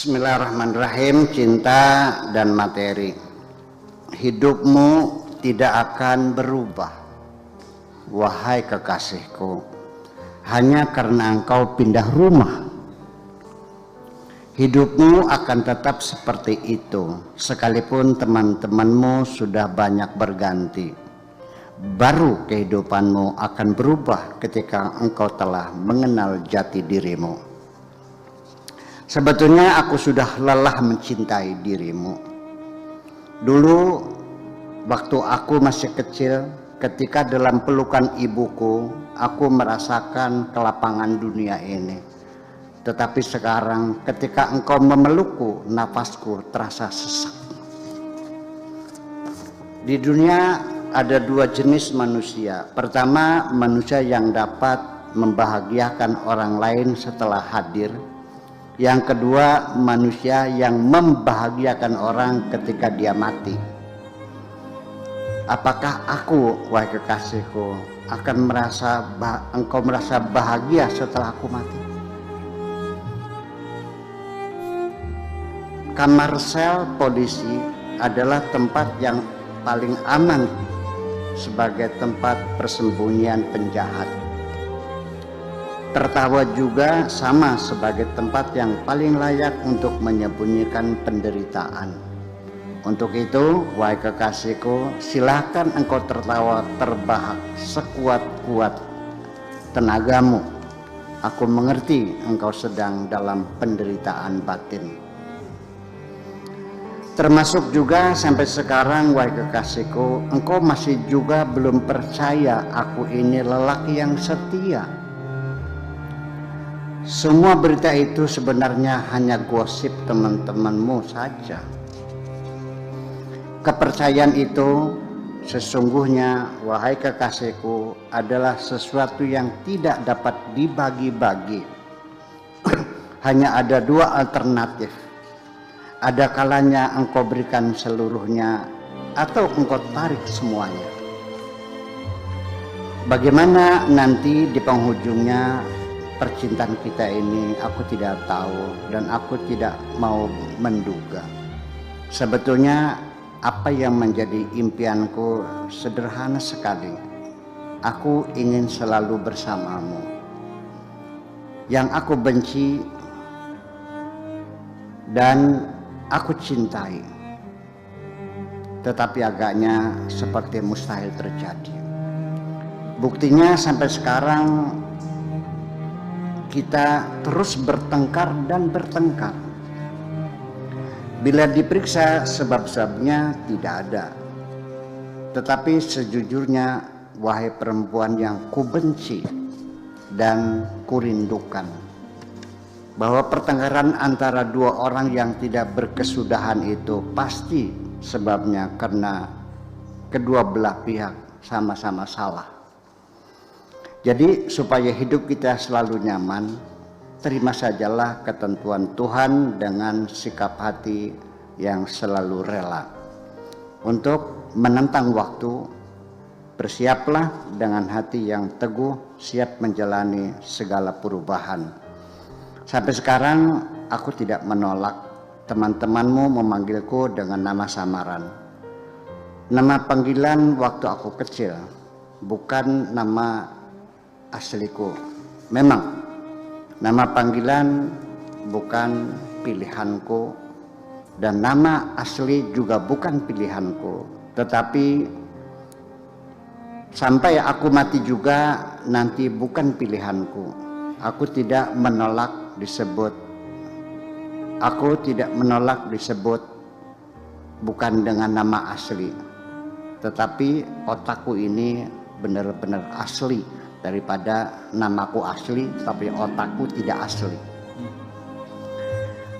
Bismillahirrahmanirrahim. Cinta dan materi. Hidupmu tidak akan berubah, wahai kekasihku, hanya karena engkau pindah rumah. Hidupmu akan tetap seperti itu, sekalipun teman-temanmu sudah banyak berganti. Baru kehidupanmu akan berubah ketika engkau telah mengenal jati dirimu. Sebetulnya aku sudah lelah mencintai dirimu. Dulu waktu aku masih kecil, ketika dalam pelukan ibuku, aku merasakan kelapangan dunia ini. Tetapi sekarang ketika engkau memelukku, nafasku terasa sesak. Di dunia ada dua jenis manusia. Pertama, manusia yang dapat membahagiakan orang lain setelah hadir. Yang kedua, manusia yang membahagiakan orang ketika dia mati. Apakah aku, wahai kekasihku, engkau merasa bahagia setelah aku mati? Kamar sel polisi adalah tempat yang paling aman sebagai tempat persembunyian penjahat. Tertawa juga sama sebagai tempat yang paling layak untuk menyembunyikan penderitaan. Untuk itu, wahai kekasihku, silakan engkau tertawa terbahak sekuat-kuat tenagamu. Aku mengerti engkau sedang dalam penderitaan batin. Termasuk juga sampai sekarang, wahai kekasihku, engkau masih juga belum percaya aku ini lelaki yang setia. Semua berita itu sebenarnya hanya gosip teman-temanmu saja. Kepercayaan itu sesungguhnya, wahai kekasihku, adalah sesuatu yang tidak dapat dibagi-bagi. Hanya ada dua alternatif. Ada kalanya engkau berikan seluruhnya atau engkau tarik semuanya. Bagaimana nanti di penghujungnya percintaan kita ini, aku tidak tahu dan aku tidak mau menduga. Sebetulnya apa yang menjadi impianku sederhana sekali. Aku ingin selalu bersamamu. Yang aku benci dan aku cintai, tetapi agaknya seperti mustahil terjadi. Buktinya sampai sekarang kita terus bertengkar dan bertengkar. Bila diperiksa sebab-sebabnya tidak ada. Tetapi sejujurnya, wahai perempuan yang kubenci dan kurindukan, bahwa pertengkaran antara dua orang yang tidak berkesudahan itu pasti sebabnya karena kedua belah pihak sama-sama salah. Jadi supaya hidup kita selalu nyaman, terima sajalah ketentuan Tuhan dengan sikap hati yang selalu rela. Untuk menentang waktu, bersiaplah dengan hati yang teguh, siap menjalani segala perubahan. Sampai sekarang aku tidak menolak teman-temanmu memanggilku dengan nama samaran. Nama panggilan waktu aku kecil, bukan nama asliku. Memang nama panggilan bukan pilihanku dan nama asli juga bukan pilihanku, tetapi sampai aku mati juga nanti bukan pilihanku. Aku tidak menolak disebut bukan dengan nama asli, tetapi otakku ini benar-benar asli daripada namaku asli tapi otakku tidak asli.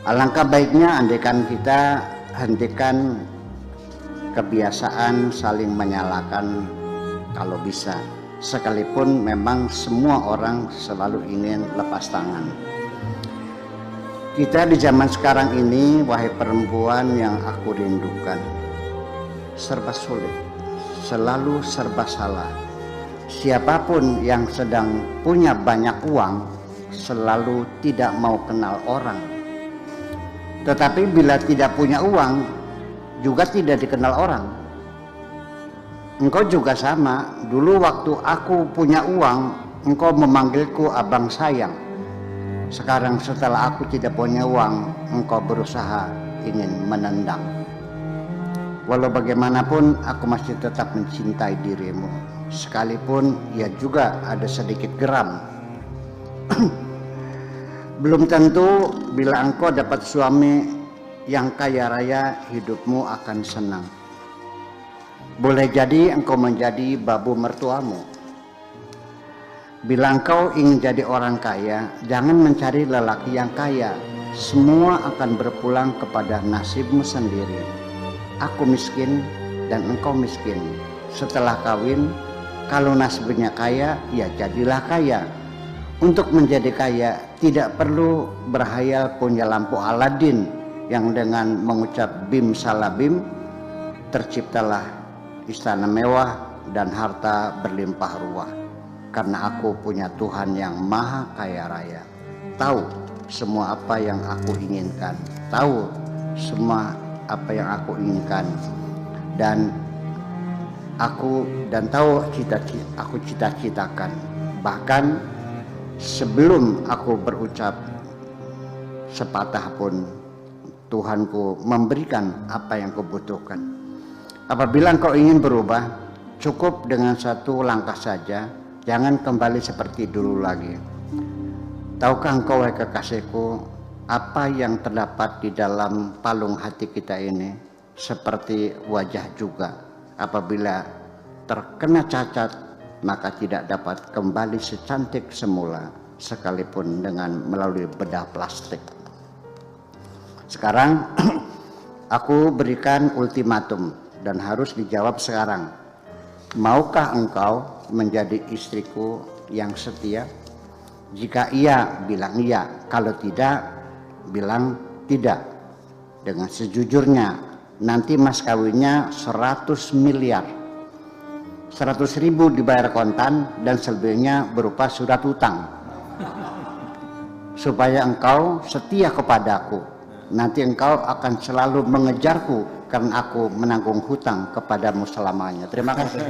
Alangkah baiknya andaikan kita hentikan kebiasaan saling menyalahkan kalau bisa, sekalipun memang semua orang selalu ingin lepas tangan. Kita di zaman sekarang ini, wahai perempuan yang aku rindukan, serba sulit, selalu serba salah. Siapapun yang sedang punya banyak uang selalu tidak mau kenal orang. Tetapi bila tidak punya uang, juga tidak dikenal orang. Engkau juga sama, dulu waktu aku punya uang, engkau memanggilku abang sayang. Sekarang setelah aku tidak punya uang, engkau berusaha ingin menendang. Walau bagaimanapun, aku masih tetap mencintai dirimu, sekalipun ia juga ada sedikit geram. Belum tentu bila engkau dapat suami yang kaya raya, hidupmu akan senang. Boleh jadi engkau menjadi babu mertuamu. Bila engkau ingin jadi orang kaya, jangan mencari lelaki yang kaya. Semua akan berpulang kepada nasibmu sendiri. Aku miskin dan engkau miskin. Setelah kawin, kalau nasibnya kaya, ya jadilah kaya. Untuk menjadi kaya, tidak perlu berhayal punya lampu Aladin yang dengan mengucap bim salabim, terciptalah istana mewah dan harta berlimpah ruah. Karena aku punya Tuhan yang maha kaya raya, tahu semua apa yang aku inginkan, tahu semua apa yang aku inginkan, dan tahu aku cita-citakan. Bahkan sebelum aku berucap sepatah pun, Tuhanku memberikan apa yang kubutuhkan. Apabila engkau ingin berubah, cukup dengan satu langkah saja. Jangan kembali seperti dulu lagi. Tahukah engkau, wahai kekasihku, apa yang terdapat di dalam palung hati kita ini seperti wajah juga. Apabila terkena cacat, maka tidak dapat kembali secantik semula, sekalipun dengan melalui bedah plastik. Sekarang aku berikan ultimatum dan harus dijawab sekarang. Maukah engkau menjadi istriku yang setia? Jika iya, bilang iya. Kalau tidak, bilang tidak. Dengan sejujurnya, nanti mas kawinnya 100 miliar. 100.000 dibayar kontan dan selebihnya berupa surat utang. Supaya engkau setia kepadaku. Nanti engkau akan selalu mengejarku karena aku menanggung hutang kepadamu selamanya. Terima kasih.